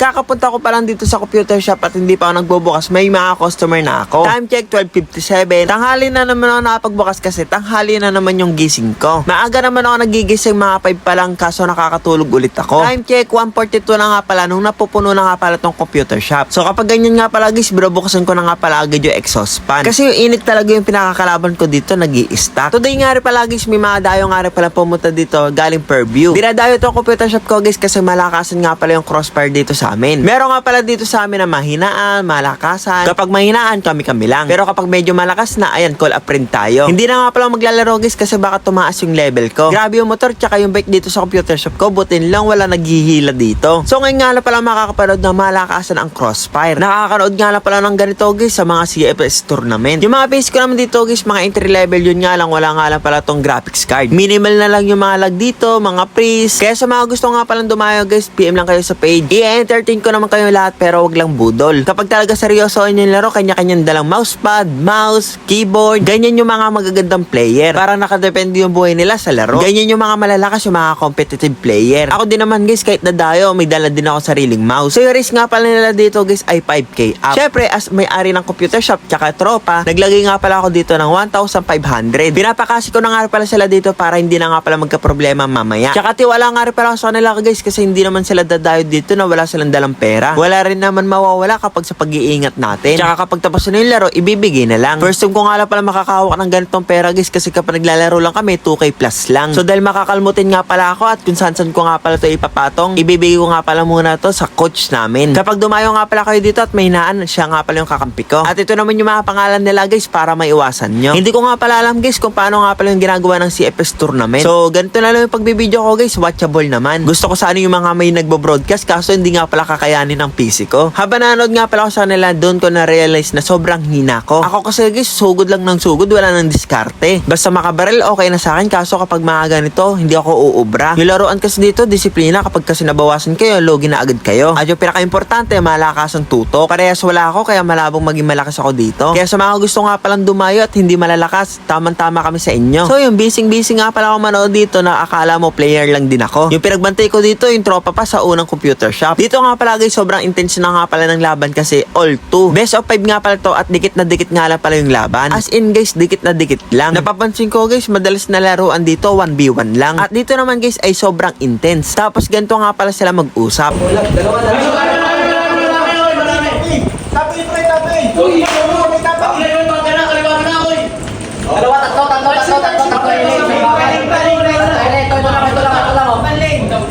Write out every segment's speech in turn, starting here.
Kakapunta ko pa lang dito sa computer shop at hindi pa ako nagbubukas, may mga customer na ako. Time check 12:57. Tanghali na naman ako nakapagbukas kasi tanghali na naman yung gising ko. Maaga naman ako nagigising, mga 5 pa lang, kaso nakakatulog ulit ako. Time check 1:42 na nga pala nung napupuno na nga pala tong computer shop. So kapag ganyan nga pala guys, bukasan ko na nga pala agad yung exhaust fan. Kasi yung init talaga yung pinakakalaban ko dito, nag-i-stack. Today nga rin pala guys, may mga dayo nga rin pala pumunta dito galing Purview. Dinadayo tong computer shop ko guys kasi malakasan nga pala yung crossfire dito sa amin. Meron nga pala dito sa amin na mahinaan, malakasan. Kapag mahinaan, kami lang. Pero kapag medyo malakas na, ayan, call up rin tayo. Hindi na nga pala maglalaro guys kasi baka tumaas yung level ko. Grabe yung motor tsaka yung bike dito sa computer shop ko, butin lang wala naghihila dito. So ngayon nga lang pala makakapanood na malakasan ang crossfire. Nakakanood nga lang pala ng ganito guys sa mga CFS tournament. Yung mga base ko naman dito guys, mga entry level, yun nga lang, wala nga lang pala tong graphics card. Minimal na lang yung mga lag dito, mga freeze. Kaya sa mga gusto nga palang dumayo guys, PM lang kayo sa page. I-entertain ko naman kayo lahat pero wag lang budol. Kapag talaga seryosoin yung laro, kanya-kanyang dalang mousepad, mouse, keyboard, ganyan yung mga magagandang player. Parang nakadepende yung buhay nila sa laro. Ganyan yung mga malalakas, yung mga competitive player. Ako din naman guys, kahit nadayo, may dala din ako sariling mouse. So yung risk nga pala nila dito guys ay 5k up. Syempre, as may-ari ng computer shop tsaka tropa, naglagay nga pala ako dito ng 1,500. Pinapakasi ko na nga pala sila dito para hindi na nga pala magka-problema mamaya. Tsaka tiwala nga rin pala ako sa kanila guys kasi hindi naman sila dadayo dito na wala silang dalang pera. Wala rin naman mawawala kapag sa pag-iingat natin. Tsaka kapag tapos na yung laro, ibibigay na lang. First time ko nga lang pala makakahawak ng ganitong pera guys kasi kapag naglalaro lang kami, 2k plus lang. So dahil makakalmutin nga pala ako at kung saan ko nga pala ito ipapatong, ibibigay ko nga pala muna to sa coach namin. Kapag dumayo nga pala kayo dito at may hinaan, siya nga pala yung kakampi ko. At ito naman yung mga pangalan nila guys para maiwasan nyo. Hindi ko nga pala alam guys kung paano nga pala yung ginagawa ng CFS tournament. So ganito na lang yung pagbibideo ko guys, watchable naman. Gusto ko sana yung mga may nagbo-broadcast kaso hindi nga pala kakayanin ng PC ko. Habang nanood nga pala ako sa kanila, doon ko na-realize na sobrang hina ko. Ako kasi guys, sugod lang ng sugod, wala nang diskarte. Basta makabaril, okay na sa akin, kaso kapag mga ganito, hindi ako uubra. Yung laruan kasi dito, disiplina, kapag kasi nabawasan kayo, logi na agad kayo. At yung pinaka-importante, malakas ang tutok. Parehas wala ako, kaya malabong maging malakas ako dito. Kaya sa mga gusto nga palang dumayo at hindi malalakas, tamang-tama kami sa inyo. So yung busy nga pala ako manood dito na akala mo player lang din ako. Yung pinagbantay ko dito, yung tropa pa sa unang computer shop. Dito nga pala guys, sobrang intense na nga pala ng laban kasi all 2. Best of 5 nga pala to at dikit na dikit nga lang pala yung laban. As in guys, dikit na dikit lang. Napapansin ko guys, madalas na laruan dito 1v1 lang. At dito naman guys ay sobrang intense. Tapos ganito nga pala sila mag-usap.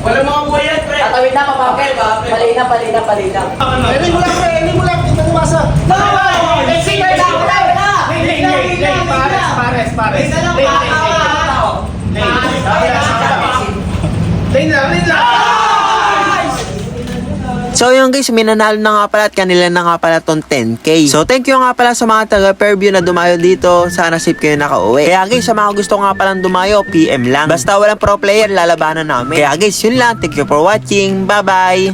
Walang mga buhay yan, pre. Tatawid na, papapel. Palina. Hindi mo lang, pre. Hindi mo lang. Kita lumasa. Lane lang. So yun guys, minanalo na nga pala at kanila na nga pala tong 10k. So thank you nga pala sa mga taga Purview na dumayo dito. Sana safe kayo nakauwi. Kaya guys, sa mga gusto nga palang dumayo, PM lang. Basta walang pro player, lalabanan namin. Kaya guys, yun lang. Thank you for watching. Bye bye!